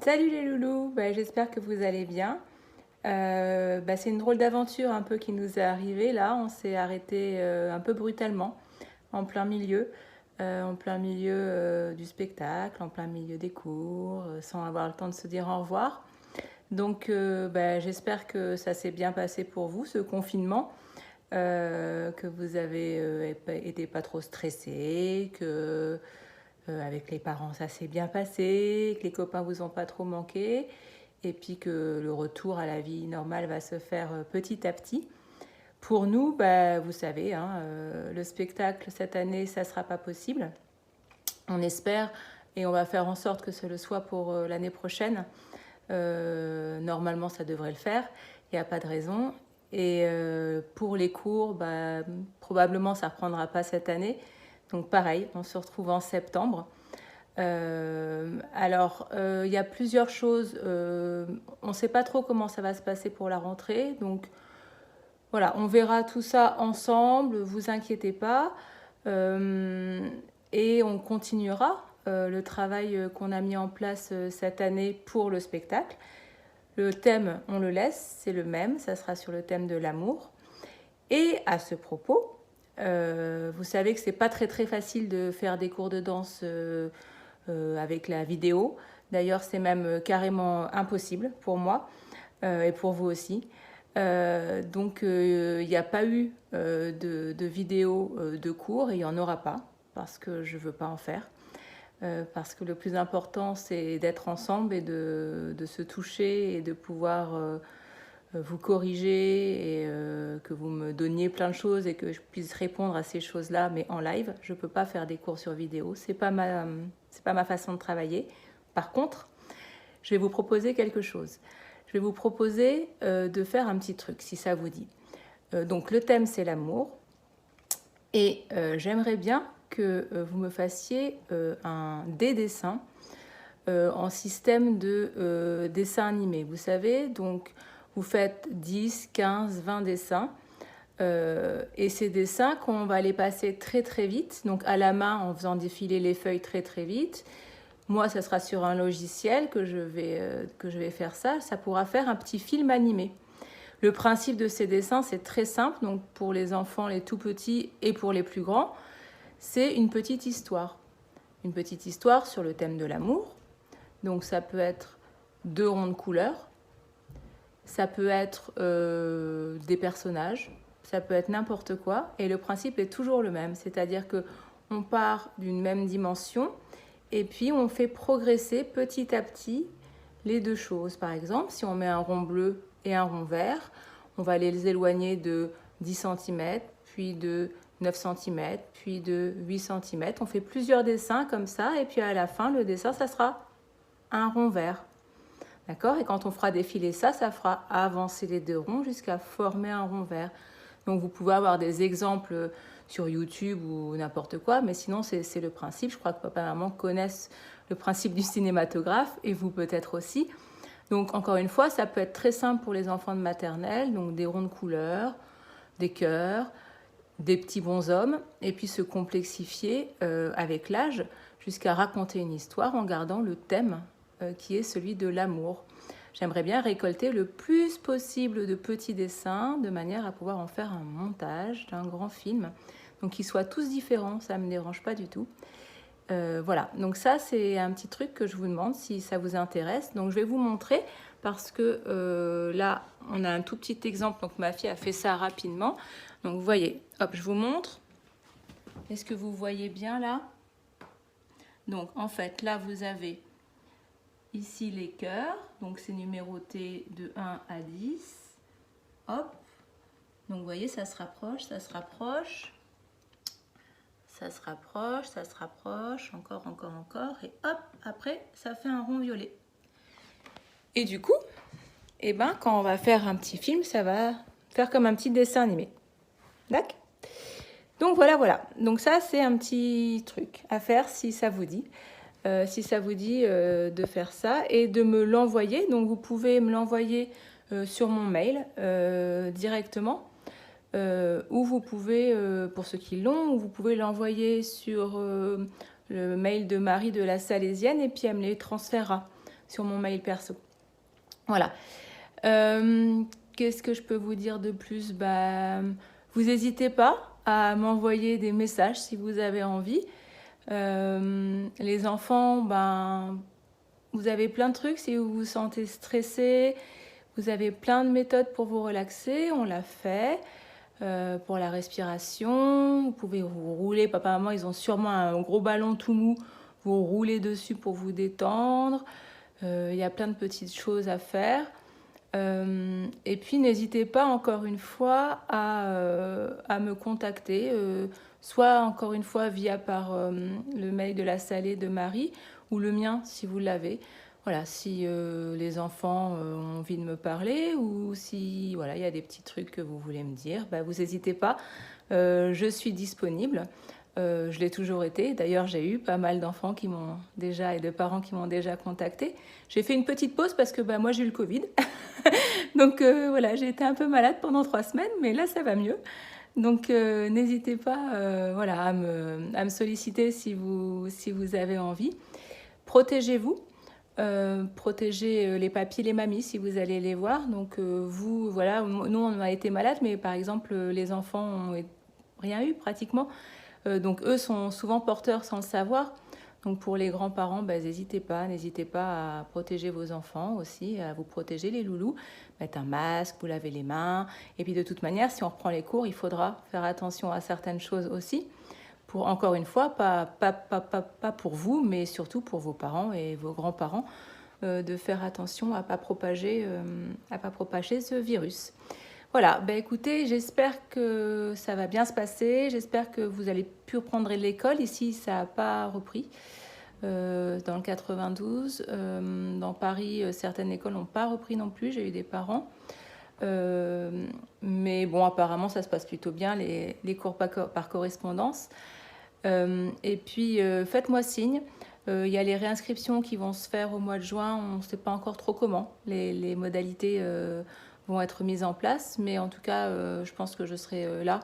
Salut les loulous, j'espère que vous allez bien. C'est une drôle d'aventure un peu qui nous est arrivée là. On s'est arrêté un peu brutalement, en plein milieu du spectacle, en plein milieu des cours, sans avoir le temps de se dire au revoir. Donc j'espère que ça s'est bien passé pour vous, ce confinement, que vous avez été pas trop stressés, que avec les parents ça s'est bien passé, que les copains vous ont pas trop manqué, et puis que le retour à la vie normale va se faire petit à petit. Pour nous, vous savez, hein, le spectacle cette année, ça ne sera pas possible. On espère et on va faire en sorte que ce le soit pour l'année prochaine. Normalement, ça devrait le faire. Il n'y a pas de raison. Et pour les cours, probablement ça ne reprendra pas cette année. Donc pareil, on se retrouve en septembre. Il y a plusieurs choses. On ne sait pas trop comment ça va se passer pour la rentrée. Donc voilà, on verra tout ça ensemble, vous inquiétez pas. Et on continuera le travail qu'on a mis en place cette année pour le spectacle. Le thème, on le laisse, c'est le même, ça sera sur le thème de l'amour. Et à ce propos, vous savez que c'est pas très facile de faire des cours de danse avec la vidéo. D'ailleurs, c'est même carrément impossible pour moi et pour vous aussi. Il n'y a pas eu de vidéo de cours et il n'y en aura pas parce que je ne veux pas en faire. Parce que le plus important, c'est d'être ensemble et de se toucher et de pouvoir vous corriger et que vous me donniez plein de choses et que je puisse répondre à ces choses-là, mais en live. Je ne peux pas faire des cours sur vidéo, c'est pas ma façon de travailler. Par contre, je vais vous proposer quelque chose. Je vais vous proposer de faire un petit truc, si ça vous dit. Donc le thème, c'est l'amour. Et j'aimerais bien que vous me fassiez des dessins en système de dessin animé. Vous savez, donc vous faites 10, 15, 20 dessins. Et ces dessins, qu'on va les passer très vite, donc à la main en faisant défiler les feuilles très vite. Moi, ça sera sur un logiciel que je vais faire ça. Ça pourra faire un petit film animé. Le principe de ces dessins, c'est très simple. Donc pour les enfants, les tout petits et pour les plus grands, c'est une petite histoire. Une petite histoire sur le thème de l'amour. Donc ça peut être 2 ronds de couleurs. Ça peut être des personnages. Ça peut être n'importe quoi. Et le principe est toujours le même. C'est-à-dire qu'on part d'une même dimension et puis on fait progresser petit à petit les deux choses. Par exemple, si on met un rond bleu et un rond vert, on va les éloigner de 10 cm, puis de 9 cm, puis de 8 cm. On fait plusieurs dessins comme ça, et puis à la fin, le dessin, ça sera un rond vert. D'accord? Et quand on fera défiler ça, ça fera avancer les 2 ronds jusqu'à former un rond vert. Donc vous pouvez avoir des exemples sur YouTube ou n'importe quoi, mais sinon c'est le principe. Je crois que papa et maman connaissent le principe du cinématographe, et vous peut-être aussi. Donc encore une fois, ça peut être très simple pour les enfants de maternelle, donc des ronds de couleurs, des cœurs, des petits bonshommes, et puis se complexifier avec l'âge jusqu'à raconter une histoire en gardant le thème qui est celui de l'amour. J'aimerais bien récolter le plus possible de petits dessins de manière à pouvoir en faire un montage d'un grand film. Donc qu'ils soient tous différents, ça ne me dérange pas du tout. Voilà, donc ça c'est un petit truc que je vous demande si ça vous intéresse. Donc je vais vous montrer parce que là on a un tout petit exemple. Donc ma fille a fait ça rapidement. Donc vous voyez, hop, je vous montre. Est-ce que vous voyez bien là? Donc en fait là vous avez ici les cœurs. Donc c'est numéroté de 1 à 10. Hop. Donc vous voyez, ça se rapproche, ça se rapproche. Ça se rapproche, ça se rapproche, encore, et hop, après, ça fait un rond violet. Et du coup, quand on va faire un petit film, ça va faire comme un petit dessin animé. D'accord? Donc voilà. Donc ça, c'est un petit truc à faire si ça vous dit. Si ça vous dit de faire ça et de me l'envoyer. Donc vous pouvez me l'envoyer sur mon mail directement. Ou vous pouvez, pour ceux qui l'ont, vous pouvez l'envoyer sur le mail de Marie de la Salésienne et puis elle me les transférera. sur mon mail perso. Voilà. Qu'est-ce que je peux vous dire de plus? Vous n'hésitez pas à m'envoyer des messages si vous avez envie. Les enfants, vous avez plein de trucs. Si vous vous sentez stressé, vous avez plein de méthodes pour vous relaxer. On l'a fait. Pour la respiration, vous pouvez vous rouler. Papa, maman, ils ont sûrement un gros ballon tout mou. Vous roulez dessus pour vous détendre. Il y a plein de petites choses à faire. Et puis n'hésitez pas encore une fois à me contacter, soit encore une fois par le mail de la Salée de Marie ou le mien si vous l'avez. Voilà, si les enfants ont envie de me parler ou si voilà, il y a des petits trucs que vous voulez me dire, vous n'hésitez pas, je suis disponible. Je l'ai toujours été. D'ailleurs, j'ai eu pas mal d'enfants qui m'ont déjà et de parents qui m'ont déjà contacté. J'ai fait une petite pause parce que moi j'ai eu le Covid. Donc voilà, j'ai été un peu malade pendant 3 semaines, mais là ça va mieux. Donc n'hésitez pas voilà, à me solliciter si vous avez envie. Protégez-vous. Protégez les papis, les mamies si vous allez les voir. Donc vous, voilà, nous on a été malades, mais par exemple les enfants n'ont rien eu pratiquement. Donc eux sont souvent porteurs sans le savoir. Donc pour les grands-parents, n'hésitez pas à protéger vos enfants aussi, à vous protéger les loulous. Mettre un masque, vous lavez les mains. Et puis de toute manière, si on reprend les cours, il faudra faire attention à certaines choses aussi. Pour, encore une fois, pas pour vous, mais surtout pour vos parents et vos grands-parents, de faire attention à ne pas propager ce virus. Voilà, écoutez, j'espère que ça va bien se passer. J'espère que vous allez pu reprendre l'école. Ici, ça n'a pas repris. Dans le 92, dans Paris, certaines écoles n'ont pas repris non plus. J'ai eu des parents. Mais bon, apparemment, ça se passe plutôt bien, les cours par correspondance. Et puis, faites-moi signe. Il y a les réinscriptions qui vont se faire au mois de juin. On ne sait pas encore trop comment. Les modalités vont être mises en place. Mais en tout cas, je pense que je serai là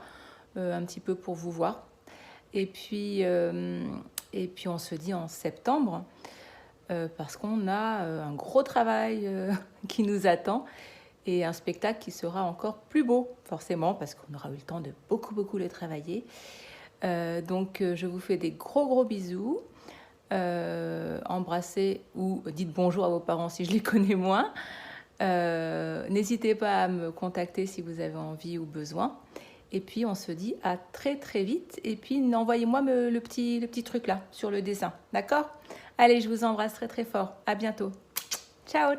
un petit peu pour vous voir. Et puis on se dit en septembre, parce qu'on a un gros travail qui nous attend et un spectacle qui sera encore plus beau, forcément, parce qu'on aura eu le temps de beaucoup le travailler. Donc je vous fais des gros bisous. Embrassez ou dites bonjour à vos parents si je les connais moins. N'hésitez pas à me contacter si vous avez envie ou besoin. Et puis on se dit à très vite. Et puis envoyez-moi le petit truc là sur le dessin. D'accord ? Allez, je vous embrasse très fort. À bientôt. Ciao.